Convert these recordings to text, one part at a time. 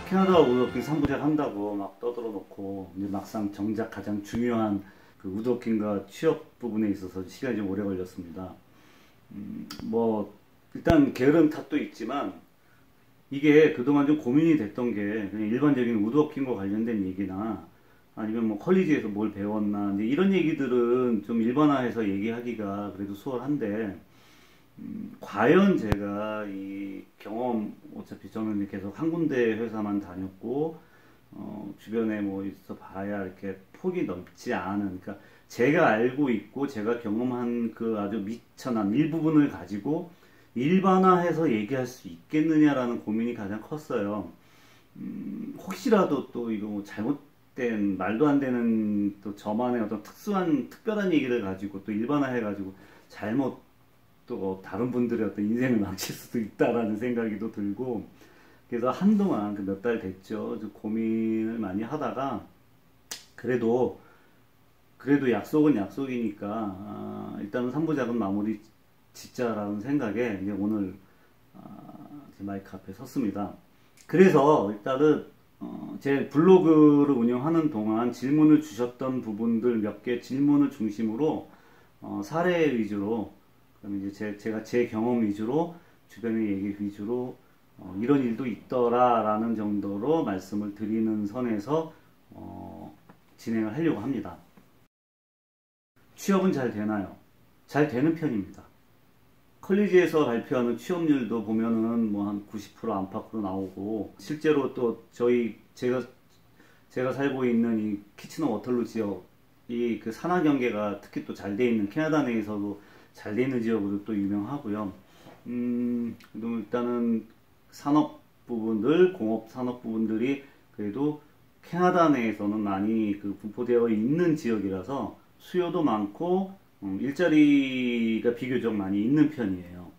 캐나다 우드워킹 3부작 한다고 막 떠들어 놓고 이제 막상 정작 가장 중요한 그 우드워킹과 취업 부분에 있어서 시간이 좀 오래 걸렸습니다. 뭐 일단 게으른 탓도 있지만 이게 그동안 좀 고민이 됐던 게 그냥 일반적인 우드워킹과 관련된 얘기나 아니면 뭐 컬리지에서 뭘 배웠나 이제 이런 얘기들은 좀 일반화해서 얘기하기가 그래도 수월한데 과연 제가 이 경험, 어차피 저는 계속 한 군데 회사만 다녔고, 주변에 뭐 있어 봐야 이렇게 폭이 넓지 않은, 그러니까 제가 알고 있고 제가 경험한 그 아주 미천한 일부분을 가지고 일반화해서 얘기할 수 있겠느냐라는 고민이 가장 컸어요. 혹시라도 또 이거 뭐 잘못된, 말도 안 되는 또 저만의 어떤 특별한 얘기를 가지고 또 일반화해가지고 잘못 또 다른 분들의 어떤 인생을 망칠 수도 있다라는 생각이 또 들고 그래서 한동안 그 몇 달 됐죠. 고민을 많이 하다가 그래도 약속은 약속이니까 일단은 3부작은 마무리 짓자라는 생각에 이제 오늘 제 마이크 앞에 섰습니다. 그래서 일단은 제 블로그를 운영하는 동안 질문을 주셨던 부분들 몇 개 질문을 중심으로 사례 위주로 그럼 이제 제가 제 경험 위주로 주변의 얘기 위주로 이런 일도 있더라 라는 정도로 말씀을 드리는 선에서 진행을 하려고 합니다. 취업은 잘 되나요? 잘 되는 편입니다. 컬리지에서 발표하는 취업률도 보면은 뭐 한 90% 안팎으로 나오고 실제로 또 제가 살고 있는 이 키치너 워털루 지역이 그 산하 경계가 특히 또 잘 돼 있는 캐나다 내에서도 잘 돼 있는 지역으로 또 유명하고요. 일단은 산업 부분들, 공업 산업 부분들이 그래도 캐나다 내에서는 많이 그 분포되어 있는 지역이라서 수요도 많고 일자리가 비교적 많이 있는 편이에요.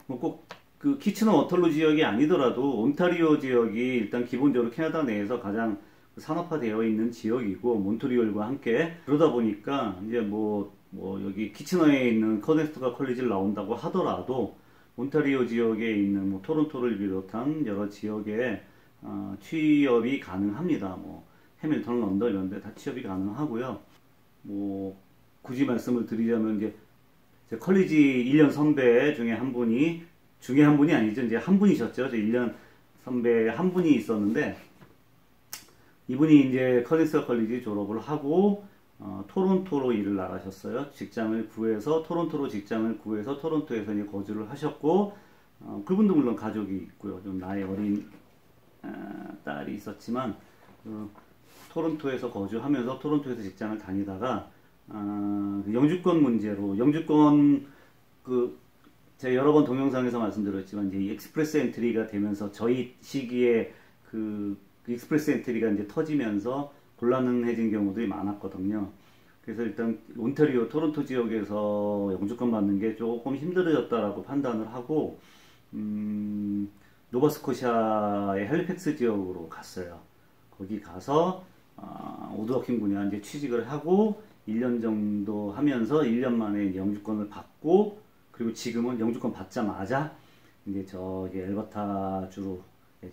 뭐 꼭 그 키치너 워털루 지역이 아니더라도 온타리오 지역이 일단 기본적으로 캐나다 내에서 가장 산업화되어 있는 지역이고 몬트리올과 함께 그러다 보니까 이제 뭐 여기 키치너에 있는 커네스터가 컬리지를 나온다고 하더라도 온타리오 지역에 있는 뭐 토론토를 비롯한 여러 지역에 취업이 가능합니다. 뭐 해밀턴, 런던 이런 데 다 취업이 가능하고요. 뭐 굳이 말씀을 드리자면 이제 제 컬리지 1년 선배 중에 한 분이 아니죠. 이제 한 분이셨죠. 제 1년 선배 한 분이 있었는데 이분이 이제 커네스터 컬리지 졸업을 하고 토론토로 일을 나가셨어요. 직장을 구해서 토론토로 직장을 구해서 토론토에서 이제 거주를 하셨고 그분도 물론 가족이 있고요. 좀 나이 어린 딸이 있었지만 토론토에서 거주하면서 토론토에서 직장을 다니다가 영주권 문제로 제가 여러 번 동영상에서 말씀드렸지만 이제 이 익스프레스 엔트리가 되면서 저희 시기에 그 익스프레스 엔트리가 이제 터지면서 곤란해진 경우들이 많았거든요. 그래서 일단 온타리오 토론토 지역에서 영주권 받는 게 조금 힘들어졌다라고 판단을 하고 노바스코샤의 헬리팩스 지역으로 갔어요. 거기 가서 우드워킹 분야 이제 취직을 하고 1년 정도 하면서 1년 만에 영주권을 받고 그리고 지금은 영주권 받자마자 이제 저기 엘버타주로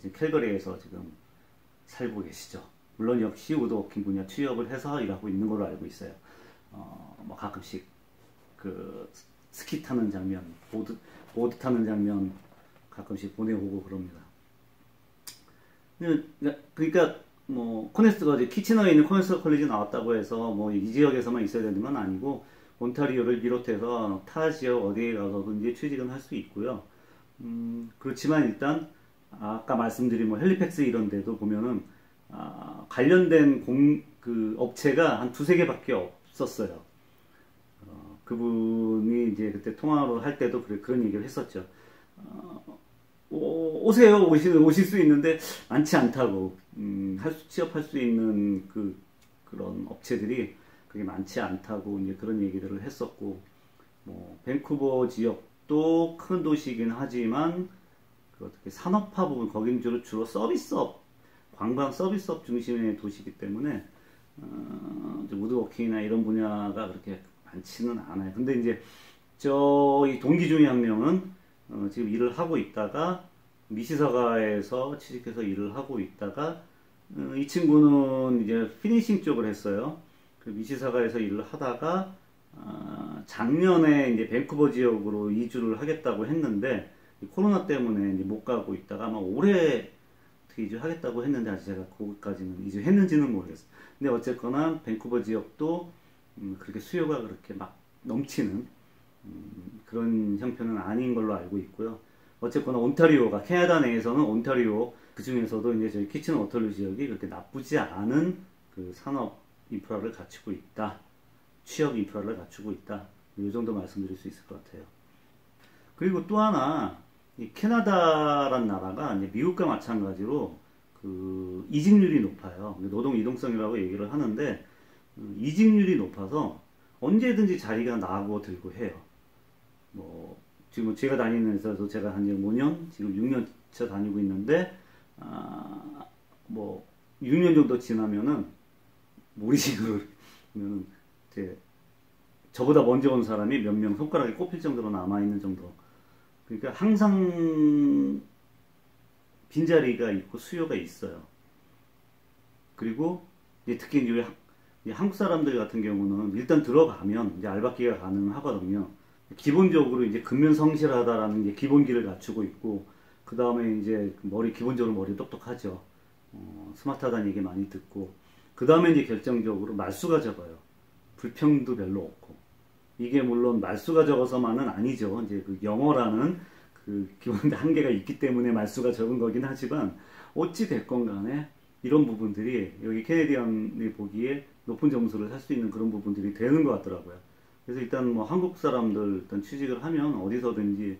지금 캘거리에서 지금 살고 계시죠. 물론 역시 우드워킹 분야 취업을 해서 일하고 있는 걸로 알고 있어요. 뭐 가끔씩 그 스키 타는 장면, 보드 타는 장면 가끔씩 보내오고 그럽니다. 그러니까 뭐 코네스터가 이제 키치너에 있는 코네스터 컬리지 나왔다고 해서 뭐 이 지역에서만 있어야 되는 건 아니고 온타리오를 비롯해서 타 지역 어디에 가서든지 취직은 할 수 있고요. 그렇지만 일단 아까 말씀드린 뭐 헬리팩스 이런 데도 보면은 관련된 그 업체가 한 두세 개밖에 없었어요. 그분이 이제 그때 통화로 할 때도 그런 얘기를 했었죠. 오세요. 오실 수 있는데 많지 않다고. 취업할 수 있는 그런 업체들이 그게 많지 않다고 이제 그런 얘기들을 했었고, 뭐 밴쿠버 지역도 큰 도시이긴 하지만 그 어떻게 산업화 부분 거긴 주로 서비스업, 관광 서비스업 중심의 도시이기 때문에 우드워킹이나 이런 분야가 그렇게 많지는 않아요. 근데 이제 저희 동기 중에 한 명은 지금 일을 하고 있다가 미시사가에서 취직해서 일을 하고 있다가 이 친구는 이제 피니싱 쪽을 했어요. 그 미시사가에서 일을 하다가 작년에 이제 밴쿠버 지역으로 이주를 하겠다고 했는데 코로나 때문에 이제 못 가고 있다가 아마 올해 이주하겠다고 했는데 아직 제가 거기까지는 이주했는지는 모르겠어요. 근데 어쨌거나 밴쿠버 지역도 그렇게 수요가 그렇게 막 넘치는 그런 형편은 아닌 걸로 알고 있고요. 어쨌거나 온타리오가 캐나다 내에서는 온타리오 그 중에서도 이제 저희 키친 워털루 지역이 그렇게 나쁘지 않은 그 산업 인프라를 갖추고 있다. 취업 인프라를 갖추고 있다. 이 정도 말씀드릴 수 있을 것 같아요. 그리고 또 하나 이 캐나다란 나라가 이제 미국과 마찬가지로 그 이직률이 높아요. 노동 이동성이라고 얘기를 하는데 이직률이 높아서 언제든지 자리가 나고 들고 해요. 뭐 지금 제가 다니는 회사도 제가 한 5년, 지금 6년차 다니고 있는데 뭐 6년 정도 지나면은 우리식으로 보면은 이제 저보다 먼저 온 사람이 몇 명 손가락에 꼽힐 정도로 남아 있는 정도. 그러니까 항상 빈자리가 있고 수요가 있어요. 그리고 이제 특히 이제 한국 사람들 같은 경우는 일단 들어가면 이제 알바기가 가능하거든요. 기본적으로 이제 근면 성실하다라는 게 기본기를 갖추고 있고, 그 다음에 이제 기본적으로 머리 똑똑하죠. 스마트하다는 얘기 많이 듣고, 그 다음에 이제 결정적으로 말수가 적어요. 불평도 별로 없고. 이게 물론 말수가 적어서만은 아니죠. 이제 그 영어라는 그 기본 한계가 있기 때문에 말수가 적은 거긴 하지만, 어찌 됐건 간에 이런 부분들이 여기 캐네디언이 보기에 높은 점수를 살 수 있는 그런 부분들이 되는 것 같더라고요. 그래서 일단 뭐 한국 사람들 일단 취직을 하면 어디서든지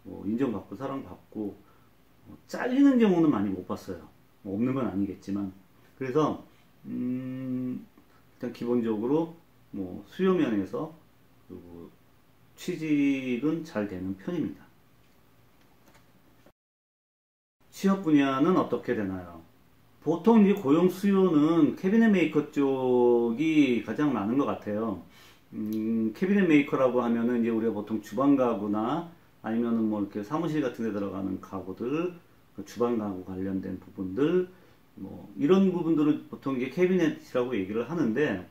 뭐 인정받고 사랑받고 잘리는 경우는 많이 못 봤어요. 뭐 없는 건 아니겠지만. 그래서 일단 기본적으로 뭐 수요 면에서 그리고 취직은 잘 되는 편입니다. 취업 분야는 어떻게 되나요? 보통 이 고용 수요는 캐비넷 메이커 쪽이 가장 많은 것 같아요. 캐비넷 메이커라고 하면은 이제 우리가 보통 주방 가구나 아니면은 뭐 이렇게 사무실 같은 데 들어가는 가구들, 주방 가구 관련된 부분들, 뭐 이런 부분들을 보통 이게 캐비넷이라고 얘기를 하는데,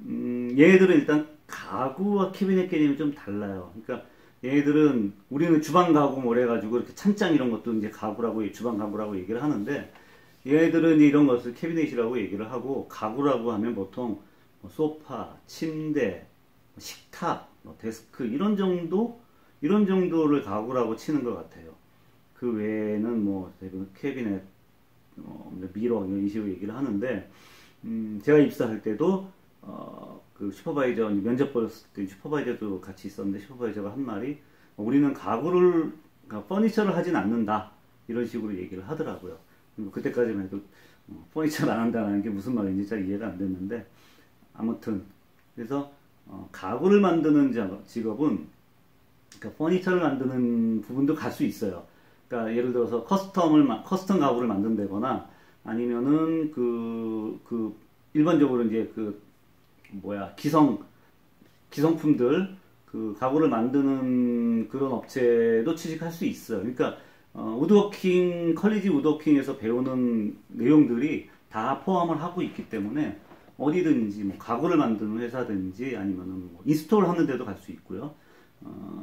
얘네들은 일단 가구와 캐비넷 개념이 좀 달라요. 그러니까 얘네들은 우리는 주방 가구 뭐 이래가지고 이렇게 찬장 이런 것도 이제 가구라고 주방 가구라고 얘기를 하는데, 얘네들은 이런 것을 캐비넷이라고 얘기를 하고, 가구라고 하면 보통 뭐 소파, 침대, 식탁, 뭐 데스크 이런 정도를 가구라고 치는 것 같아요. 그 외에는 뭐 대부분 캐비넷, 미러 이런 식으로 얘기를 하는데, 제가 입사할 때도 그 슈퍼바이저 면접 봤을 때 슈퍼바이저도 같이 있었는데, 슈퍼바이저가 한 말이 우리는 가구를 퍼니처를 하진 않는다 이런 식으로 얘기를 하더라고요. 그때까지만 해도 퍼니처를 안 한다는 게 무슨 말인지 잘 이해가 안 됐는데, 아무튼 그래서 가구를 만드는 직업은 그러니까 퍼니처를 만드는 부분도 갈 수 있어요. 그러니까 예를 들어서 커스텀 가구를 만든다거나 아니면은 일반적으로 이제 기성품들 가구를 만드는 그런 업체도 취직할 수 있어요. 그러니까 컬리지 우드워킹에서 배우는 내용들이 다 포함을 하고 있기 때문에 어디든지 뭐 가구를 만드는 회사든지 아니면은 뭐 인스톨 하는 데도 갈 수 있고요.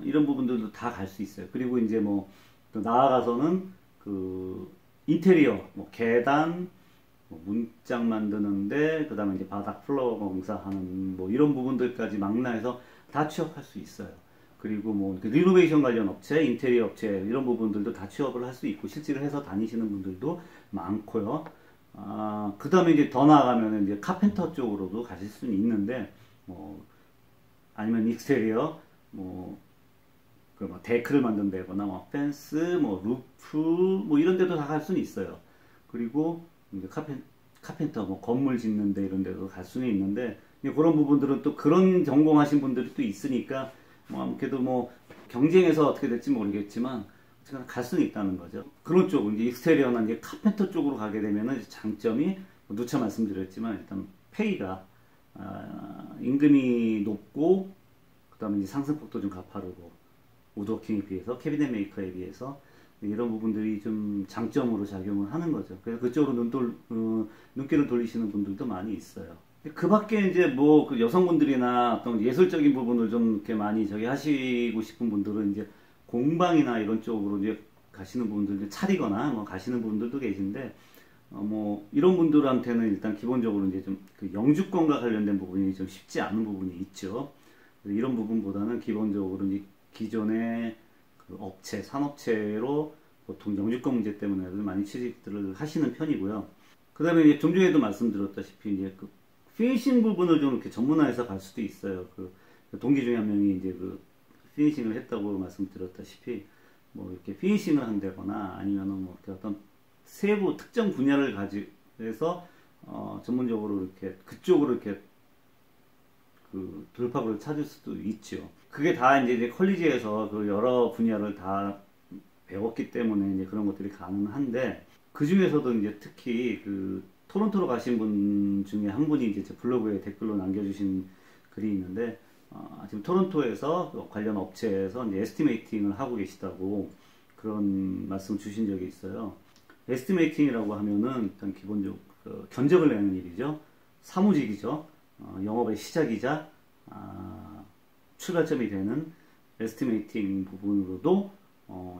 이런 부분들도 다 갈 수 있어요. 그리고 이제 뭐 또 나아가서는 그 인테리어, 뭐 계단, 뭐 문짝 만드는데, 그 다음에 이제 바닥 플로어 공사하는 뭐 이런 부분들까지 망라해서 다 취업할 수 있어요. 그리고 뭐 리노베이션 관련 업체, 인테리어 업체 이런 부분들도 다 취업을 할 수 있고 실직을 해서 다니시는 분들도 많고요. 그 다음에 이제 더 나아가면 이제 카펜터 쪽으로도 가실 수는 있는데, 뭐 아니면 익스테리어, 뭐 데크를 만든다거나 뭐 펜스, 뭐 루프, 뭐 이런 데도 다 갈 수는 있어요. 그리고 이제 카펜터, 뭐 건물 짓는 데 이런 데도 갈 수는 있는데, 그런 부분들은 또 그런 전공하신 분들이 또 있으니까 뭐 아무래도 뭐 경쟁에서 어떻게 될지 모르겠지만 갈 수는 있다는 거죠. 그런 쪽 이제 익스테리어나 이제 카펜터 쪽으로 가게 되면은 장점이 누차 말씀드렸지만 일단 페이가 임금이 높고, 그 다음에 이제 상승폭도 좀 가파르고, 우드워킹에 비해서 캐비넷 메이커에 비해서 이런 부분들이 좀 장점으로 작용을 하는 거죠. 그래서 그쪽으로 눈길을 돌리시는 분들도 많이 있어요. 그 밖에 이제 뭐 그 여성분들이나 어떤 예술적인 부분을 좀 이렇게 많이 저기 하시고 싶은 분들은 이제 공방이나 이런 쪽으로 이제 가시는 분들, 차리거나 뭐 가시는 분들도 계신데, 뭐 이런 분들한테는 일단 기본적으로 이제 좀 그 영주권과 관련된 부분이 좀 쉽지 않은 부분이 있죠. 이런 부분보다는 기본적으로 이제 기존의 그 업체, 산업체로 보통 영주권 문제 때문에 많이 취직들을 하시는 편이고요. 그 다음에 이제 좀 전에도 말씀드렸다시피 이제 그 피니싱 부분을 좀 이렇게 전문화해서 갈 수도 있어요. 그 동기 중에 한 명이 이제 그 피니싱을 했다고 말씀드렸다시피 뭐 이렇게 피니싱을 한다거나 아니면은 뭐 이렇게 어떤 세부 특정 분야를 가지고서 전문적으로 이렇게 그쪽으로 이렇게 그 돌파구를 찾을 수도 있죠. 그게 다 이제 컬리지에서 그 여러 분야를 다 배웠기 때문에 이제 그런 것들이 가능한데, 그 중에서도 이제 특히 그 토론토로 가신 분 중에 한 분이 이제 제 블로그에 댓글로 남겨주신 글이 있는데, 지금 토론토에서 관련 업체에서 이제 에스티메이팅을 하고 계시다고 그런 말씀 주신 적이 있어요. 에스티메이팅이라고 하면은 일단 기본적으로 그 견적을 내는 일이죠. 사무직이죠. 영업의 시작이자 출발점이 되는 에스티메이팅 부분으로도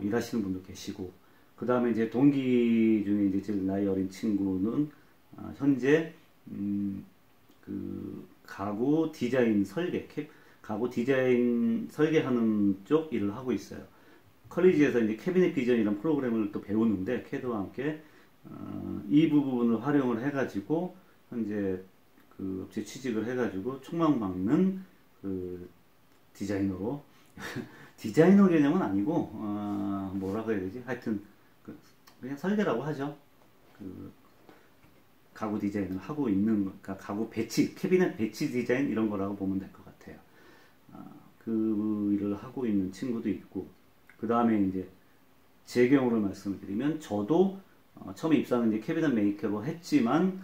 일하시는 분도 계시고, 그 다음에 이제 동기 중에 이제 제일 나이 어린 친구는 현재 그 가구 디자인 설계, 가구 디자인 설계하는 쪽 일을 하고 있어요. 컬리지에서 이제 캐비넷 비전이라는 프로그램을 또 배우는데, 캐드와 함께 이 부분을 활용을 해가지고 현재 그 업체 취직을 해가지고 총망받는 그 디자이너로 디자이너 개념은 아니고 뭐라고 해야 되지? 하여튼 그냥 설계라고 하죠. 그 가구 디자인을 하고 있는, 그러니까 가구 배치, 캐비넷 배치 디자인 이런 거라고 보면 될 것 같아요. 그 일을 하고 있는 친구도 있고, 그 다음에 이제 제 경우를 말씀을 드리면, 저도 처음에 입사는 이제 캐비넷 메이커로 했지만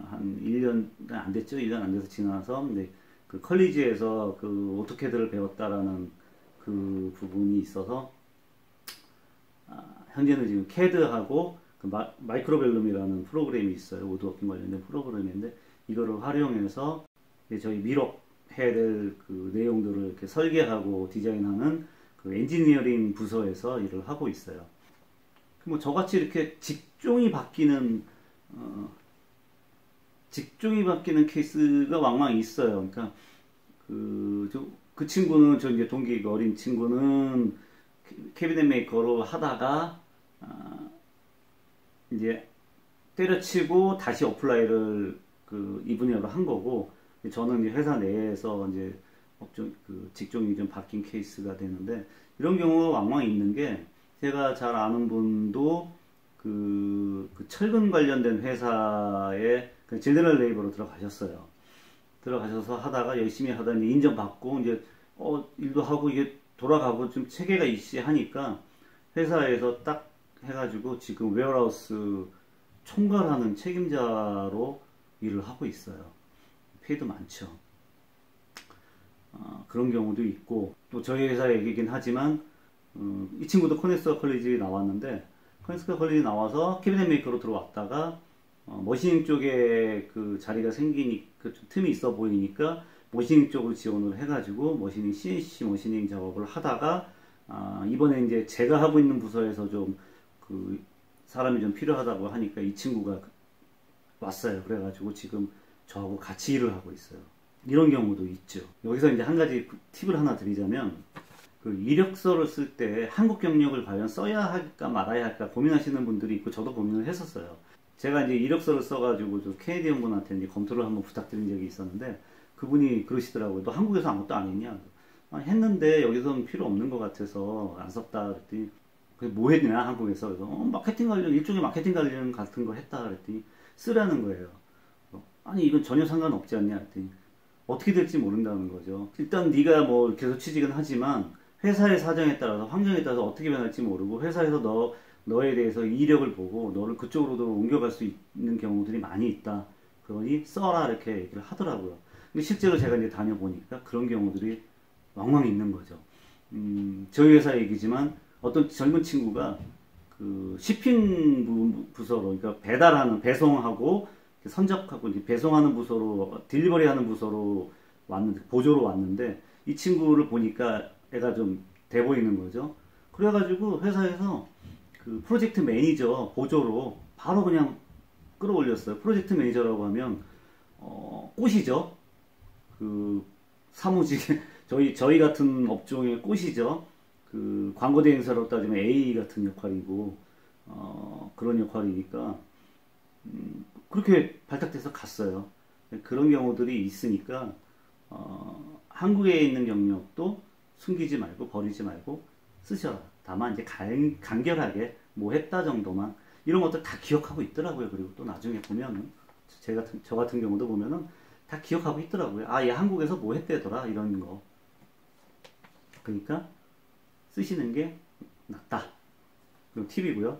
한 1년 안 됐죠. 1년 안 돼서 지나서 이제 그 컬리지에서 그 오토캐드를 배웠다라는 그 부분이 있어서 현재는 지금 캐드하고 그 마이크로벨룸이라는 프로그램이 있어요. 우드워킹 관련된 프로그램인데, 이거를 활용해서 저희 밀업 해야 될 그 내용들을 이렇게 설계하고 디자인하는 그 엔지니어링 부서에서 일을 하고 있어요. 뭐 저같이 이렇게 직종이 바뀌는 케이스가 왕왕 있어요. 그러니까 그 친구는, 저 이제 동기 어린 친구는 캐비넷 메이커로 하다가 이제 때려치고 다시 어플라이를 이 분야로 한 거고, 저는 이제 회사 내에서 이제 직종이 좀 바뀐 케이스가 되는데, 이런 경우가 왕왕 있는 게, 제가 잘 아는 분도 그 철근 관련된 회사에 제너럴 레이버로 들어가셨어요. 들어가셔서 하다가 열심히 하더니 인정받고 이제 일도 하고 이게 돌아가고 좀 체계가 있시하니까 회사에서 딱 해가지고 지금 웨어하우스 총괄하는 책임자로 일을 하고 있어요. 페이도 많죠. 그런 경우도 있고, 또 저희 회사 얘기긴 하지만 이 친구도 코네스터 컬리지 나왔는데, 코네스터 컬리지 나와서 캐비넷 메이커로 들어왔다가 머신닝 쪽에 그 자리가 그 틈이 있어 보이니까 머신닝 쪽으로 지원을 해가지고 CNC 머신닝 작업을 하다가 이번에 이제 제가 하고 있는 부서에서 좀 그 사람이 좀 필요하다고 하니까 이 친구가 왔어요. 그래가지고 지금 저하고 같이 일을 하고 있어요. 이런 경우도 있죠. 여기서 이제 한 가지 팁을 하나 드리자면, 그 이력서를 쓸 때 한국 경력을 과연 써야 할까 말아야 할까 고민하시는 분들이 있고, 저도 고민을 했었어요. 제가 이제 이력서를 써가지고 저 캐네디언 분한테 이제 검토를 한번 부탁드린 적이 있었는데, 그분이 그러시더라고요. 너 한국에서 아무것도 안 했냐? 했는데 여기서는 필요 없는 것 같아서 안 썼다 그랬더니, 뭐 했냐 한국에서? 그래서 마케팅 관련, 일종의 마케팅 관련 같은 거 했다 그랬더니 쓰라는 거예요. 아니 이건 전혀 상관없지 않냐 그랬더니 어떻게 될지 모른다는 거죠. 일단 네가 뭐 계속 취직은 하지만 회사의 사정에 따라서, 환경에 따라서 어떻게 변할지 모르고, 회사에서 너에 대해서 이력을 보고 너를 그쪽으로도 옮겨갈 수 있는 경우들이 많이 있다. 그러니 써라 이렇게 얘기를 하더라고요. 근데 실제로 제가 이제 다녀보니까 그런 경우들이 왕왕 있는 거죠. 저희 회사 얘기지만 어떤 젊은 친구가 그 shipping 부서로, 그러니까 배달하는, 배송하고 선적하고 이제 배송하는 부서로, 딜리버리 하는 부서로 왔는데, 보조로 왔는데, 이 친구를 보니까 애가 좀 돼 보이는 거죠. 그래가지고 회사에서 그 프로젝트 매니저 보조로 바로 그냥 끌어올렸어요. 프로젝트 매니저라고 하면 꽃이죠. 그 사무직 저희 같은 업종의 꽃이죠. 그 광고 대행사로 따지면 A 같은 역할이고 그런 역할이니까 그렇게 발탁돼서 갔어요. 그런 경우들이 있으니까 한국에 있는 경력도 숨기지 말고 버리지 말고 쓰셔라. 다만 이제 간결하게 뭐 했다 정도만 이런 것들 다 기억하고 있더라고요. 그리고 또 나중에 보면은 저 같은 경우도 보면은 다 기억하고 있더라고요. 아, 얘 한국에서 뭐 했대더라 이런 거. 그러니까 쓰시는 게 낫다. 그리고 팁이고요.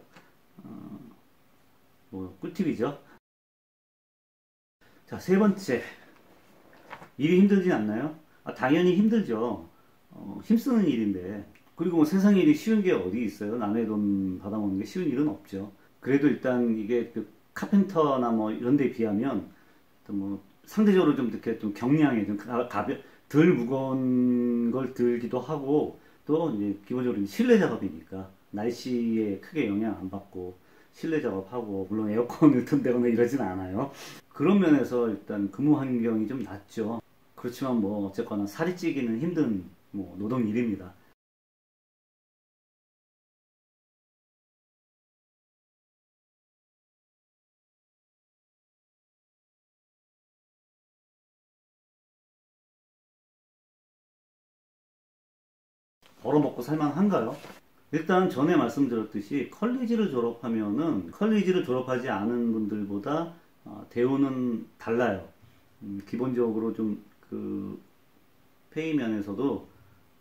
뭐 꿀팁이죠. 자, 세 번째. 일이 힘들진 않나요? 아, 당연히 힘들죠. 힘쓰는 일인데. 그리고 뭐 세상 일이 쉬운 게 어디 있어요? 남의 돈 받아먹는 게 쉬운 일은 없죠. 그래도 일단 이게 그 카펜터나 뭐 이런 데 비하면 뭐 상대적으로 좀 이렇게 좀 경량해, 좀 덜 무거운 걸 들기도 하고, 또 이제 기본적으로 실내 작업이니까 날씨에 크게 영향 안 받고 실내 작업하고, 물론 에어컨을 튼다거나 이러진 않아요. 그런 면에서 일단 근무 환경이 좀 낫죠. 그렇지만 뭐 어쨌거나 살이 찌기는 힘든 뭐 노동 일입니다. 벌어먹고 살만한가요? 일단 전에 말씀드렸듯이 컬리지를 졸업하지 않은 분들보다 대우는 달라요. 기본적으로 좀 그 페이 면에서도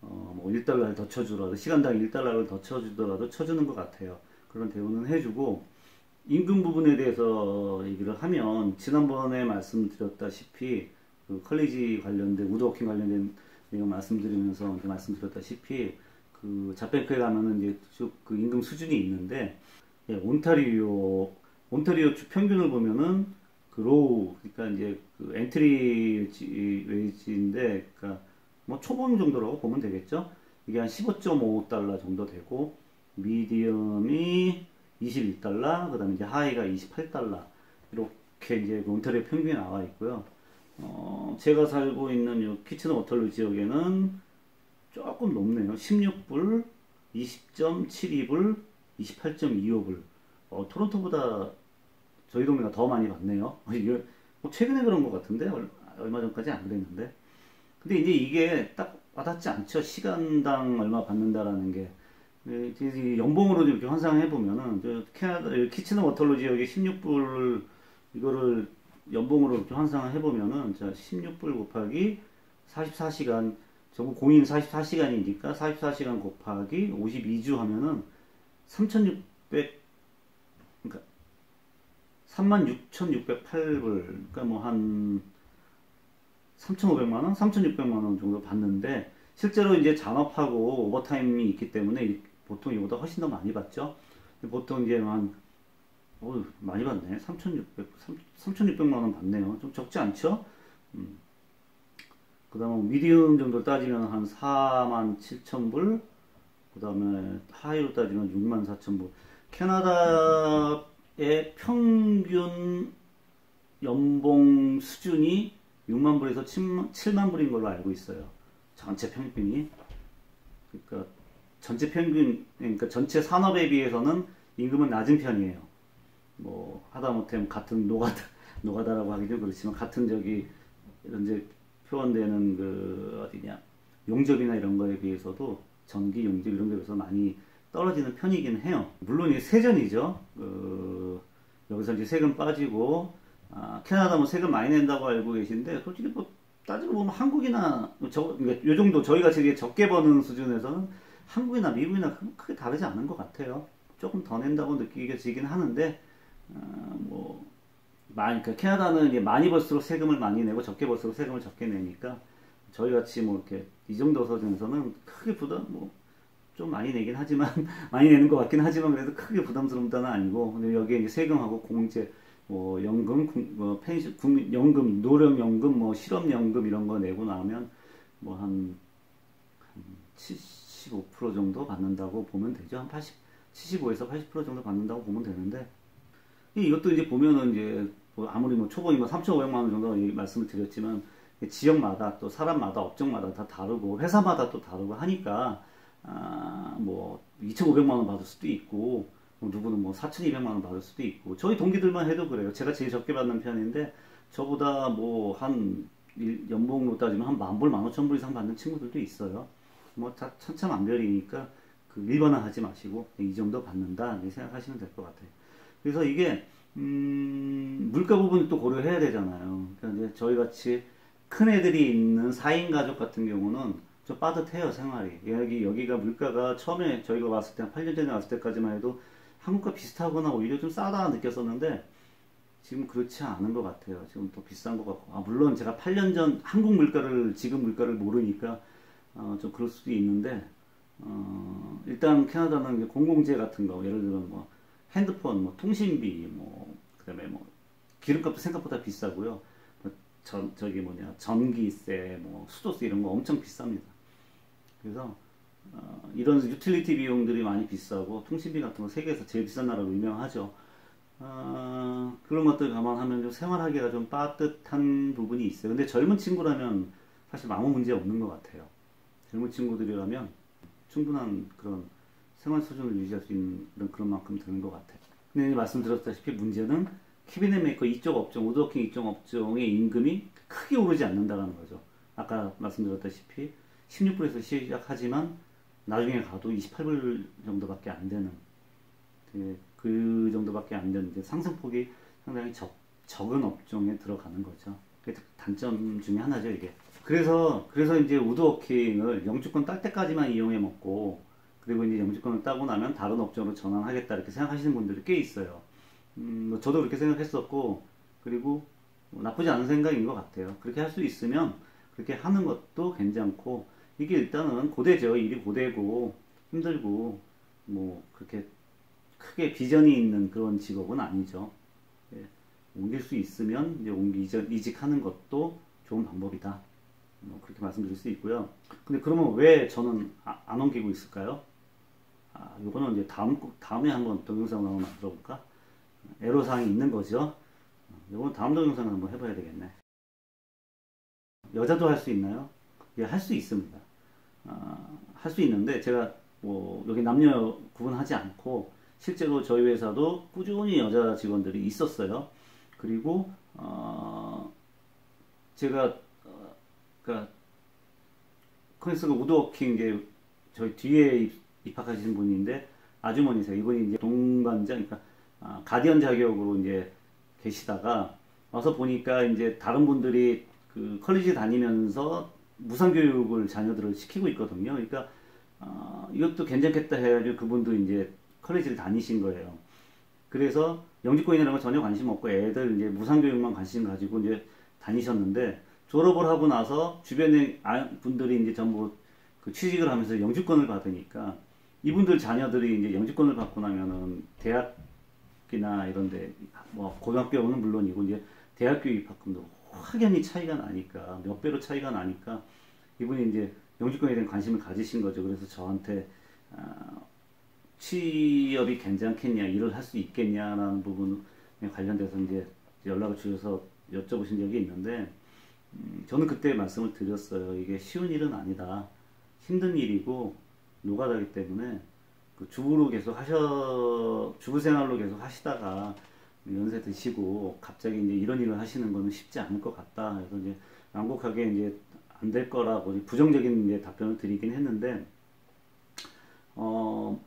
뭐 1달러를 더 쳐주더라도, 시간당 1달러를 더 쳐주더라도 쳐주는 것 같아요. 그런 대우는 해주고, 임금 부분에 대해서 얘기를 하면 지난번에 말씀드렸다시피 그 컬리지 관련된, 우드워킹 관련된 내용 말씀드리면서 말씀드렸다시피 그 잡뱅크에 가면은 이제 쭉 그 임금 수준이 있는데, 예, 온타리오 주 평균을 보면은 그 로우, 그러니까 이제 그 엔트리 웨이지인데, 그러니까 뭐 초봉 정도라고 보면 되겠죠. 이게 한 15.5달러 정도 되고, 미디엄이 21달러, 그 다음에 이제 하이가 28달러, 이렇게 이제 온타리오 평균이 나와 있고요. 제가 살고 있는 이 키치너 워털루 지역에는 조금 높네요. 16불, 20.72불, 28.25불. 토론토보다 저희 동네가 더 많이 받네요. 이게 뭐 최근에 그런 것 같은데, 얼마 전까지 안 그랬는데. 근데 이제 이게 딱 와닿지 않죠. 시간당 얼마 받는다라는 게. 연봉으로 이렇게 환산해 보면은 캐나다 키치너 워털루 지역에 16불 이거를 연봉으로 이렇게 환산을 해 보면은, 자, 16불 곱하기 44시간, 전국 공인 44시간이니까 44시간 곱하기 52주 하면은 3,600, 그러니까 36,608불, 그러니까 뭐 한 3,500만 원, 3,600만 원 정도 받는데, 실제로 이제 잔업하고 오버타임이 있기 때문에 보통 이보다 훨씬 더 많이 받죠. 보통 이제 많이 받네. 3,600만 원 받네요. 좀 적지 않죠? 그 다음에 미디움 정도 따지면 한 47,000불, 그 다음에 하이로 따지면 64,000불. 캐나다의 평균 연봉 수준이 6만 불에서 7만 불인 걸로 알고 있어요. 전체 평균이. 그러니까 전체 평균, 그러니까 전체 산업에 비해서는 임금은 낮은 편이에요. 뭐 하다못해 같은 노가다라고 하기 좀 그렇지만, 같은 이제 표현되는 그 어디냐, 용접이나 이런 거에 비해서도, 전기 용접 이런 거에 비해서 많이 떨어지는 편이긴 해요. 물론 이게 세전이죠. 여기서 이제 세금 빠지고, 캐나다 뭐 세금 많이 낸다고 알고 계신데, 솔직히 뭐 따지고 보면 한국이나 그러니까 요 정도 저희가 되게 적게 버는 수준에서는 한국이나 미국이나 크게 다르지 않은 것 같아요. 조금 더 낸다고 느끼긴 하는데, 그러니까 캐나다는 이제 많이 벌수록 세금을 많이 내고 적게 벌수록 세금을 적게 내니까, 저희 같이 뭐 이렇게 이 정도 수준에서는 크게 좀 많이 내긴 하지만 많이 내는 것 같긴 하지만 그래도 크게 부담스러운 아니고 근데 여기에 이제 세금하고 공제 뭐 연금, 뭐 펜션, 국민연금, 노령연금, 뭐 실업연금 이런 거 내고 나면 뭐 한 75% 정도 받는다고 보면 되죠. 한 75에서 80% 정도 받는다고 보면 되는데 이것도 이제 보면은 이제 뭐 아무리 뭐 초봉이 뭐 3,500만 원 정도 말씀을 드렸지만 지역마다 또 사람마다 업종마다 다 다르고 회사마다 또 다르고 하니까 뭐 2,500만 원 받을 수도 있고 누구는 뭐 4,200만 원 받을 수도 있고 저희 동기들만 해도 그래요. 제가 제일 적게 받는 편인데 저보다 뭐 한 연봉으로 따지면 한 10,000불, 15,000불 이상 받는 친구들도 있어요. 뭐 다 천차만별이니까 그 일반화하지 마시고 이 정도 받는다 이렇게 생각하시면 될 것 같아요. 그래서 이게 물가 부분을 또 고려해야 되잖아요. 그러니까 이제 저희 같이 큰 애들이 있는 4인 가족 같은 경우는 좀 빠듯해요, 생활이. 여기가 물가가 처음에 저희가 왔을 때, 8년 전에 왔을 때까지만 해도 한국과 비슷하거나 오히려 좀 싸다 느꼈었는데, 지금 그렇지 않은 것 같아요. 지금 더 비싼 것 같고. 물론 제가 8년 전 한국 물가를, 지금 물가를 모르니까, 좀 그럴 수도 있는데, 일단 캐나다는 공공재 같은 거, 예를 들어 뭐, 핸드폰, 뭐, 통신비, 뭐, 그 다음에 뭐, 기름값도 생각보다 비싸고요. 전기세, 뭐, 수도세 이런 거 엄청 비쌉니다. 그래서, 이런 유틸리티 비용들이 많이 비싸고, 통신비 같은 거 세계에서 제일 비싼 나라로 유명하죠. 그런 것들 감안하면 좀 생활하기가 좀 빠듯한 부분이 있어요. 근데 젊은 친구라면 사실 아무 문제 없는 것 같아요. 젊은 친구들이라면 충분한 그런 생활 수준을 유지할 수 있는 그런 만큼 되는 것 같아요. 근데 말씀드렸다시피 문제는 캐비넷 메이커 이쪽 업종, 우드워킹 이쪽 업종의 임금이 크게 오르지 않는다는 거죠. 아까 말씀드렸다시피 16불에서 시작하지만 나중에 가도 28불 정도밖에 안 되는 그 정도밖에 안 되는데 상승폭이 상당히 적은 업종에 들어가는 거죠. 그게 단점 중에 하나죠, 이게. 그래서 이제 우드워킹을 영주권 딸 때까지만 이용해 먹고 그리고 이제 영주권을 따고 나면 다른 업종으로 전환하겠다 이렇게 생각하시는 분들이 꽤 있어요. 뭐 저도 그렇게 생각했었고 그리고 나쁘지 않은 생각인 것 같아요. 그렇게 할 수 있으면 그렇게 하는 것도 괜찮고 이게 일단은 고되죠. 일이 고되고 힘들고 뭐 그렇게 크게 비전이 있는 그런 직업은 아니죠. 예, 옮길 수 있으면 이제 이직하는 것도 좋은 방법이다. 뭐 그렇게 말씀드릴 수 있고요. 근데 그러면 왜 저는 안 옮기고 있을까요? 요거는 이제 다음에 한번 동영상을 한번 만들어 볼까? 애로사항이 있는 거죠. 요건 다음 동영상을 한번 해봐야 되겠네. 여자도 할 수 있나요? 예, 할 수 있습니다. 할 수 있는데 제가 뭐 여기 남녀 구분하지 않고 실제로 저희 회사도 꾸준히 여자 직원들이 있었어요. 그리고 제가 그러니까 코니스가 우드워킹 게 저희 뒤에 입학하신 분인데 아주머니세요. 이분이 이제 동반장, 그러니까 가디언 자격으로 이제 계시다가 와서 보니까 이제 다른 분들이 그 컬리지 다니면서 무상교육을 자녀들을 시키고 있거든요. 그러니까 이것도 괜찮겠다 해가지고 그분도 이제 컬리지를 다니신 거예요. 그래서 영주권이라는 거 전혀 관심 없고 애들 이제 무상교육만 관심 가지고 이제 다니셨는데 졸업을 하고 나서 주변에 분들이 이제 전부 그 취직을 하면서 영주권을 받으니까 이분들 자녀들이 이제 영주권을 받고 나면은 대학이나 이런데 뭐 고등학교는 물론이고 이제 대학교 입학금도 확연히 차이가 나니까 몇 배로 차이가 나니까 이분이 이제 영주권에 대한 관심을 가지신 거죠. 그래서 저한테 취업이 괜찮겠냐, 일을 할 수 있겠냐라는 부분에 관련돼서 이제 연락을 주셔서 여쭤보신 적이 있는데 저는 그때 말씀을 드렸어요. 이게 쉬운 일은 아니다. 힘든 일이고 노가다기 때문에 그 주부 생활로 계속 하시다가 연세 드시고 갑자기 이제 이런 일을 하시는 거는 쉽지 않을 것 같다. 그래서 이제 완곡하게 이제 안 될 거라고 부정적인 이제 답변을 드리긴 했는데 뭐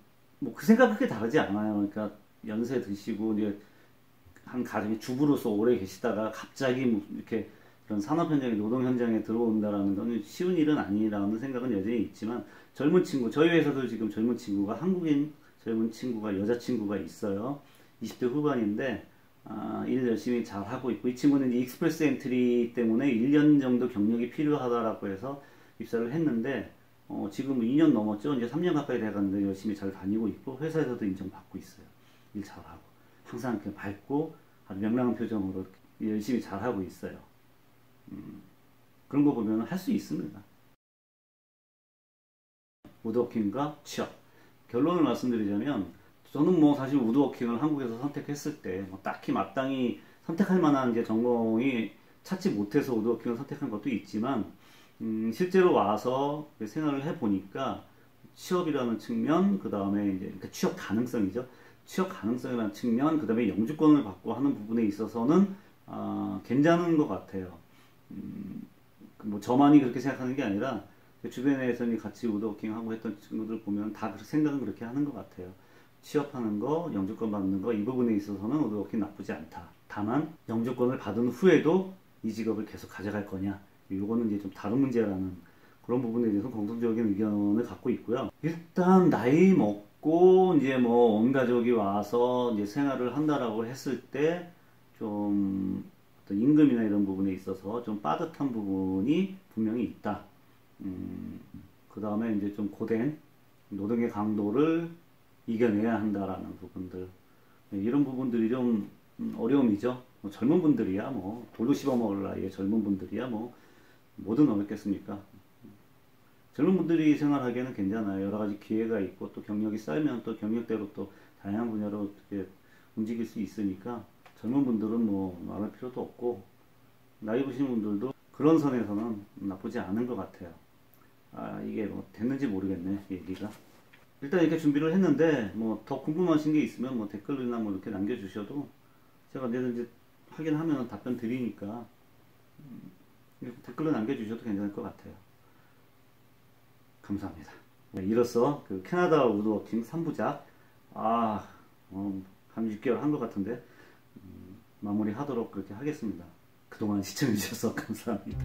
그 생각 그렇게 다르지 않아요. 그러니까 연세 드시고 이제 한 가정의 주부로서 오래 계시다가 갑자기 뭐 이렇게 그런 산업 현장에 노동 현장에 들어온다라는 건 쉬운 일은 아니라는 생각은 여전히 있지만 젊은 친구 저희 회사도 지금 젊은 친구가 한국인 젊은 친구가 여자 친구가 있어요. 20대 후반인데 일 열심히 잘 하고 있고 이 친구는 이제 익스프레스 엔트리 때문에 1년 정도 경력이 필요하다라고 해서 입사를 했는데 지금 2년 넘었죠. 이제 3년 가까이 돼가는데 열심히 잘 다니고 있고 회사에서도 인정받고 있어요. 일 잘하고 항상 이렇게 밝고 아주 명랑한 표정으로 열심히 잘하고 있어요. 그런 거 보면 할 수 있습니다. 우드워킹과 취업. 결론을 말씀드리자면 저는 뭐 사실 우드워킹을 한국에서 선택했을 때 뭐 딱히 마땅히 선택할 만한 이제 전공이 찾지 못해서 우드워킹을 선택한 것도 있지만 실제로 와서 생활을 해보니까 취업이라는 측면, 그 다음에 이제 그러니까 취업 가능성이죠. 취업 가능성이라는 측면, 그 다음에 영주권을 받고 하는 부분에 있어서는 괜찮은 것 같아요. 뭐 저만이 그렇게 생각하는 게 아니라 주변에서 같이 우드워킹하고 했던 친구들 보면 다 생각은 그렇게 하는 것 같아요. 취업하는 거, 영주권 받는 거, 이 부분에 있어서는 우드워킹 나쁘지 않다. 다만 영주권을 받은 후에도 이 직업을 계속 가져갈 거냐, 요거는 이제 좀 다른 문제라는 그런 부분에 대해서 공통적인 의견을 갖고 있고요. 일단 나이 먹고 이제 뭐 온 가족이 와서 이제 생활을 한다라고 했을 때 좀 어떤 임금이나 이런 부분에 있어서 좀 빠듯한 부분이 분명히 있다. 그 다음에 이제 좀 고된 노동의 강도를 이겨내야 한다라는 부분들, 이런 부분들이 좀 어려움이죠. 뭐 젊은 분들이야 뭐 돌로 씹어먹을 나이에 젊은 분들이야 뭐 뭐든 어렵겠습니까. 젊은 분들이 생활하기에는 괜찮아요. 여러 가지 기회가 있고 또 경력이 쌓이면 또 경력대로 또 다양한 분야로 어떻게 움직일 수 있으니까 젊은 분들은 뭐 말할 필요도 없고 나이 드신 분들도 그런 선에서는 나쁘지 않은 것 같아요. 이게 뭐 됐는지 모르겠네, 얘기가. 일단 이렇게 준비를 했는데 뭐 더 궁금하신 게 있으면 뭐 댓글이나 뭐 이렇게 남겨주셔도 제가 언제든지 확인하면 답변 드리니까 댓글로 남겨주셔도 괜찮을 것 같아요. 감사합니다. 이로써 그 캐나다 우드워킹 3부작 한 6개월 한 것 같은데 마무리 하도록 그렇게 하겠습니다. 그동안 시청해주셔서 감사합니다.